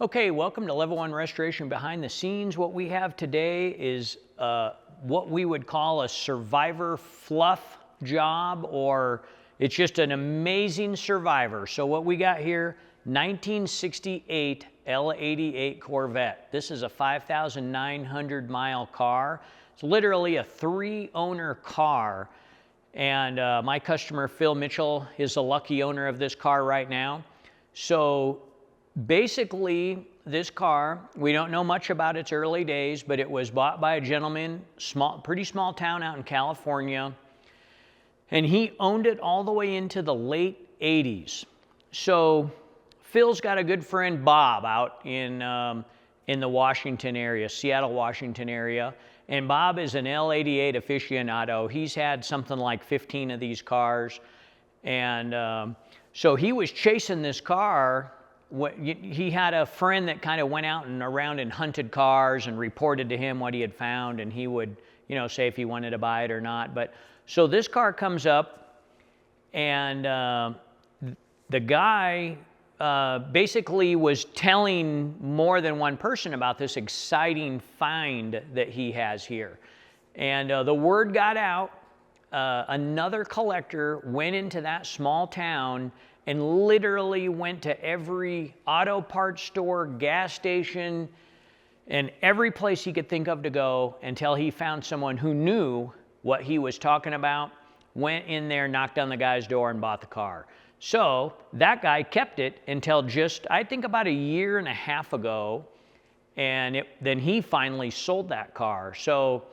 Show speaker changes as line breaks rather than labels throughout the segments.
Okay, welcome to Level 1 Restoration Behind the Scenes. What we have today is what we would call a survivor fluff job, or it's just an amazing survivor. So what we got here, 1968 L88 Corvette. This is a 5,900 mile car. It's literally a 3-owner car. And my customer, Phil Mitchell, is the lucky owner of this car right now. So basically, this car, we don't know much about its early days, but it was bought by a gentleman, pretty small town out in California, and he owned it all the way into the late 80s. So Phil's got a good friend, Bob, out in the Washington area, Seattle, Washington area, and Bob is an L88 aficionado. He's had something like 15 of these cars, and so he was chasing this car. He had a friend that kind of went out and around and hunted cars and reported to him what he had found, and he would, say if he wanted to buy it or not. But so this car comes up, and the guy basically was telling more than one person about this exciting find that he has here. And the word got out. Another collector went into that small town and literally went to every auto parts store, gas station, and every place he could think of to go until he found someone who knew what he was talking about, went in there, knocked on the guy's door, and bought the car. So that guy kept it until just, I think, about a year and a half ago, and then he finally sold that car. So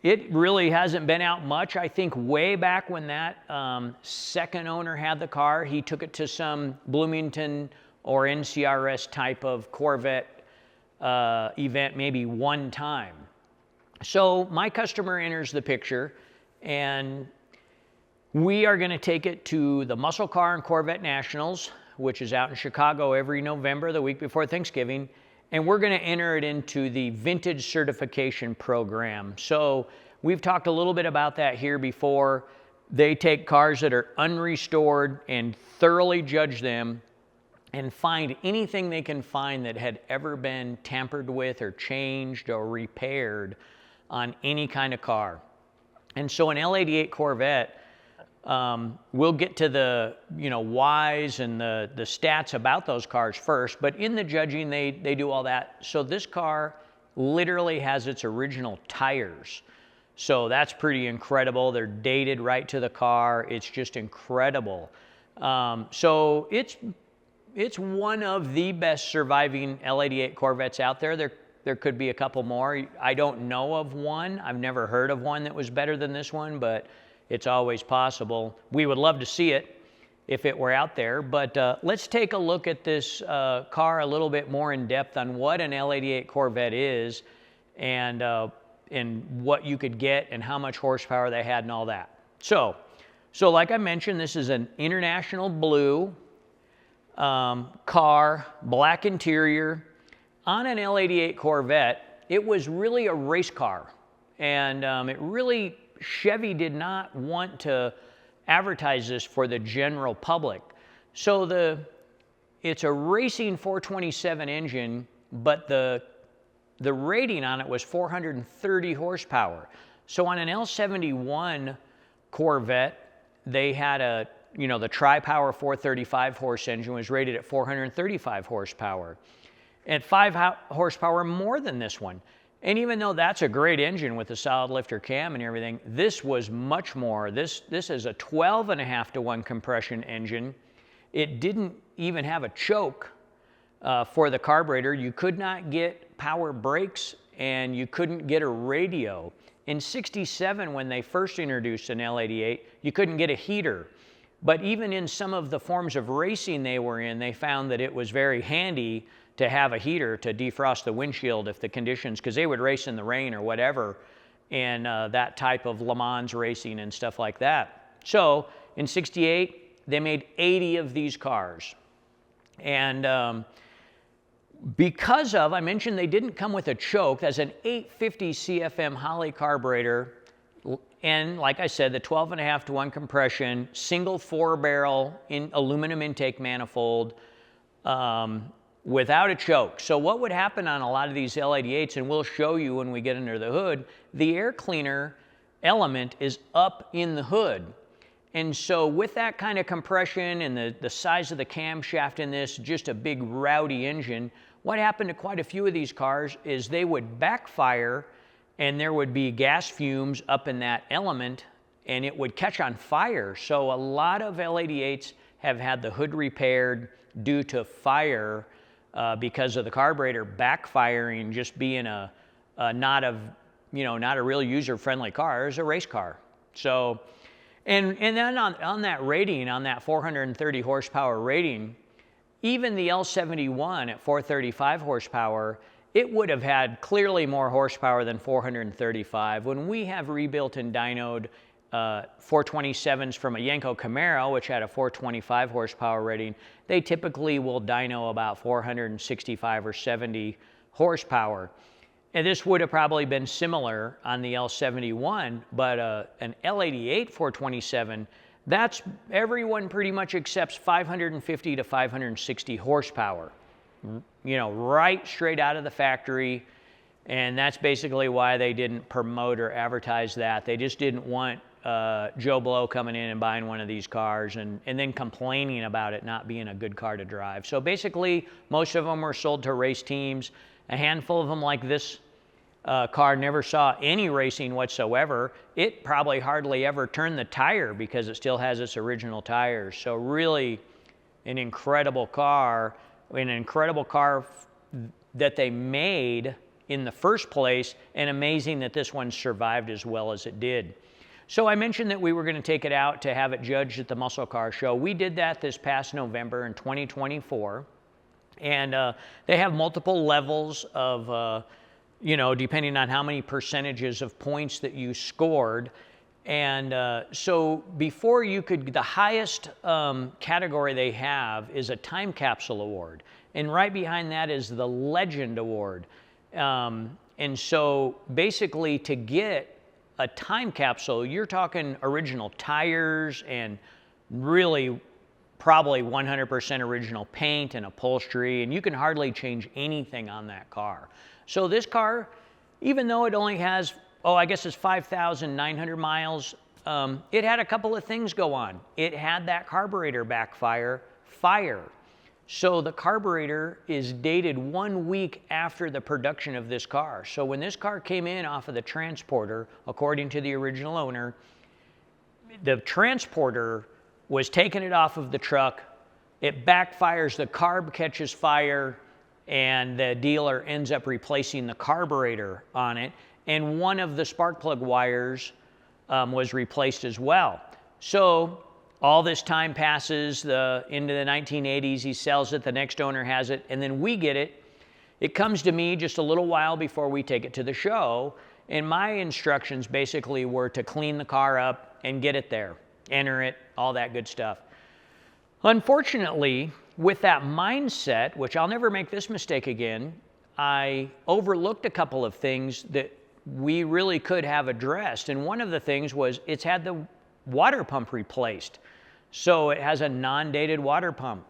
it really hasn't been out much. I think way back when that second owner had the car, he took it to some Bloomington or NCRS type of Corvette event maybe one time. So my customer enters the picture, and we are going to take it to the Muscle Car and Corvette Nationals, which is out in Chicago every November, the week before Thanksgiving. And we're going to enter it into the vintage certification program. So we've talked a little bit about that here before. They take cars that are unrestored and thoroughly judge them and find anything they can find that had ever been tampered with or changed or repaired on any kind of car. And so an L88 Corvette, we'll get to the whys and the stats about those cars first, but in the judging they do all that. So this car literally has its original tires. So that's pretty incredible. They're dated right to the car. It's just incredible. So it's one of the best surviving L88 Corvettes out there. There could be a couple more. I don't know of one. I've never heard of one that was better than this one, but it's always possible. We would love to see it if it were out there, but let's take a look at this car a little bit more in depth on what an L88 Corvette is and what you could get and how much horsepower they had and all that. So like I mentioned, this is an international blue car, black interior. On an L88 Corvette, it was really a race car, and Chevy did not want to advertise this for the general public. So it's a racing 427 engine, but the rating on it was 430 horsepower. So on an L71 Corvette, they had the tri-power 435 horse engine was rated at 435 horsepower. At 5 horsepower more than this one. And even though that's a great engine with a solid lifter cam and everything, this was much more. This is a 12.5-to-1 compression engine. It didn't even have a choke for the carburetor. You could not get power brakes, and you couldn't get a radio. In '67, when they first introduced an L88, you couldn't get a heater. But even in some of the forms of racing they were in, they found that it was very handy to have a heater to defrost the windshield if the conditions, because they would race in the rain or whatever in that type of Le Mans racing and stuff like that. So in '68, they made 80 of these cars. And because of, I mentioned they didn't come with a choke, that's an 850 CFM Holley carburetor, and like I said, the 12.5-to-1 compression, single 4-barrel aluminum intake manifold, without a choke. So what would happen on a lot of these L88s, and we'll show you when we get under the hood, the air cleaner element is up in the hood. And so with that kind of compression and the size of the camshaft in this, just a big rowdy engine, what happened to quite a few of these cars is they would backfire and there would be gas fumes up in that element and it would catch on fire. So a lot of L88s have had the hood repaired due to fire because of the carburetor backfiring, just being not a real user-friendly car. It's a race car. So, and then on that rating, on that 430 horsepower rating, even the L71 at 435 horsepower, it would have had clearly more horsepower than 435. When we have rebuilt and dynoed 427s from a Yenko Camaro, which had a 425 horsepower rating, they typically will dyno about 465 or 70 horsepower. And this would have probably been similar on the L71, but an L88 427, that's, everyone pretty much accepts 550 to 560 horsepower, right straight out of the factory. And that's basically why they didn't promote or advertise that. They just didn't want Joe Blow coming in and buying one of these cars and then complaining about it not being a good car to drive. So basically, most of them were sold to race teams. A handful of them, like this car, never saw any racing whatsoever. It probably hardly ever turned the tire because it still has its original tires. So really an incredible car that they made in the first place, and amazing that this one survived as well as it did. So I mentioned that we were going to take it out to have it judged at the Muscle Car Show. We did that this past November in 2024, and they have multiple levels of, depending on how many percentages of points that you scored. And so before you could, the highest category they have is a time capsule award. And right behind that is the Legend Award. And so basically to get a time capsule, you're talking original tires and really probably 100% original paint and upholstery, and you can hardly change anything on that car. So this car, even though it only has, I guess it's 5,900 miles, it had a couple of things go on. It had that carburetor backfire, fire. So the carburetor is dated 1 week after the production of this car. So when this car came in off of the transporter, according to the original owner, the transporter was taking it off of the truck. It backfires, the carb catches fire, and the dealer ends up replacing the carburetor on it. And one of the spark plug wires was replaced as well. So all this time passes into the 1980s, he sells it, the next owner has it, and then we get it. It comes to me just a little while before we take it to the show, and my instructions basically were to clean the car up and get it there, enter it, all that good stuff. Unfortunately, with that mindset, which I'll never make this mistake again, I overlooked a couple of things that we really could have addressed, and one of the things was it's had the water pump replaced. So it has a non-dated water pump,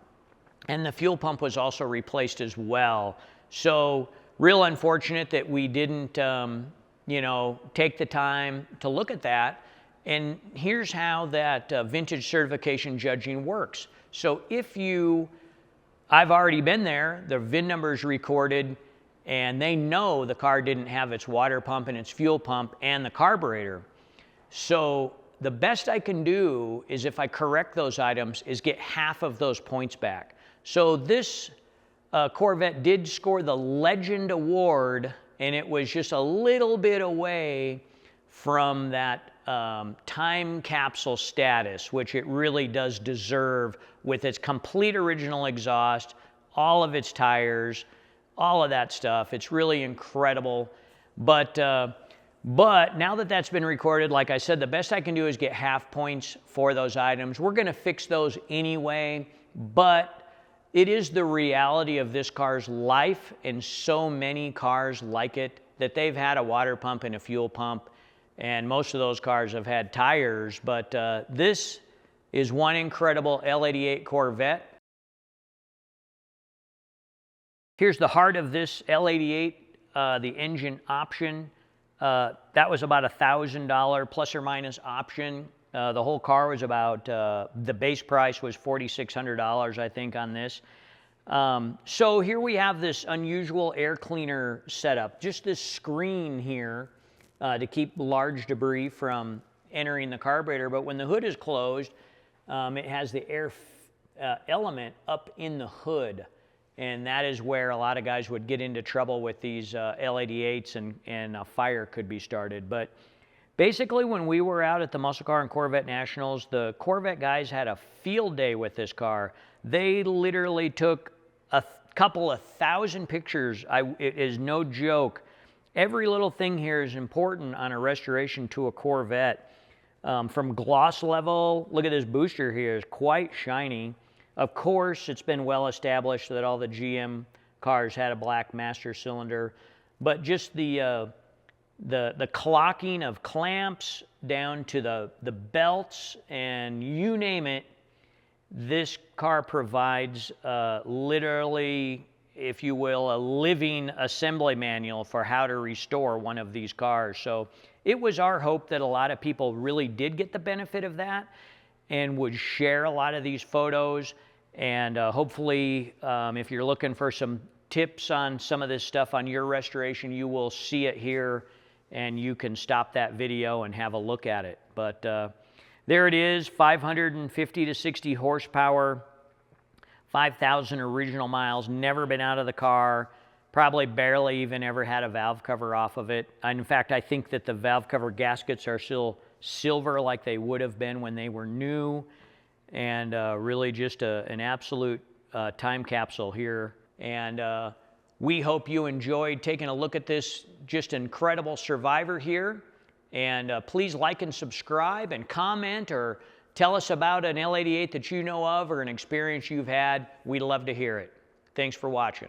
and the fuel pump was also replaced as well. So real unfortunate that we didn't, take the time to look at that. And here's how that vintage certification judging works. So I've already been there, the VIN number is recorded, and they know the car didn't have its water pump and its fuel pump and the carburetor. So the best I can do is, if I correct those items, is get half of those points back. So this Corvette did score the Legend Award, and it was just a little bit away from that time capsule status, which it really does deserve with its complete original exhaust, all of its tires, all of that stuff. It's really incredible. But now that that's been recorded, like I said, the best I can do is get half points for those items. We're going to fix those anyway, but it is the reality of this car's life and so many cars like it that they've had a water pump and a fuel pump, and most of those cars have had tires. But this is one incredible L88 Corvette. Here's the heart of this L88, the engine option. That was about $1,000 plus or minus option. The whole car was about, the base price was $4,600, I think, on this. So here we have this unusual air cleaner setup, just this screen here to keep large debris from entering the carburetor. But when the hood is closed, it has the air element up in the hood. And that is where a lot of guys would get into trouble with these L88s, and a fire could be started. But basically, when we were out at the Muscle Car and Corvette Nationals, the Corvette guys had a field day with this car. They literally took a couple of thousand pictures. It is no joke. Every little thing here is important on a restoration to a Corvette. From gloss level, look at this booster here, it's quite shiny. Of course, it's been well established that all the GM cars had a black master cylinder, but just the clocking of clamps down to the belts, and you name it, this car provides literally, if you will, a living assembly manual for how to restore one of these cars. So it was our hope that a lot of people really did get the benefit of that and would share a lot of these photos. And hopefully, if you're looking for some tips on some of this stuff on your restoration, you will see it here, and you can stop that video and have a look at it. But there it is, 550 to 60 horsepower, 5,000 original miles, never been out of the car, probably barely even ever had a valve cover off of it. And in fact, I think that the valve cover gaskets are still silver like they would have been when they were new. And really just an absolute time capsule here. And we hope you enjoyed taking a look at this just incredible Survivor here. And please like and subscribe and comment, or tell us about an L88 that you know of or an experience you've had. We'd love to hear it. Thanks for watching.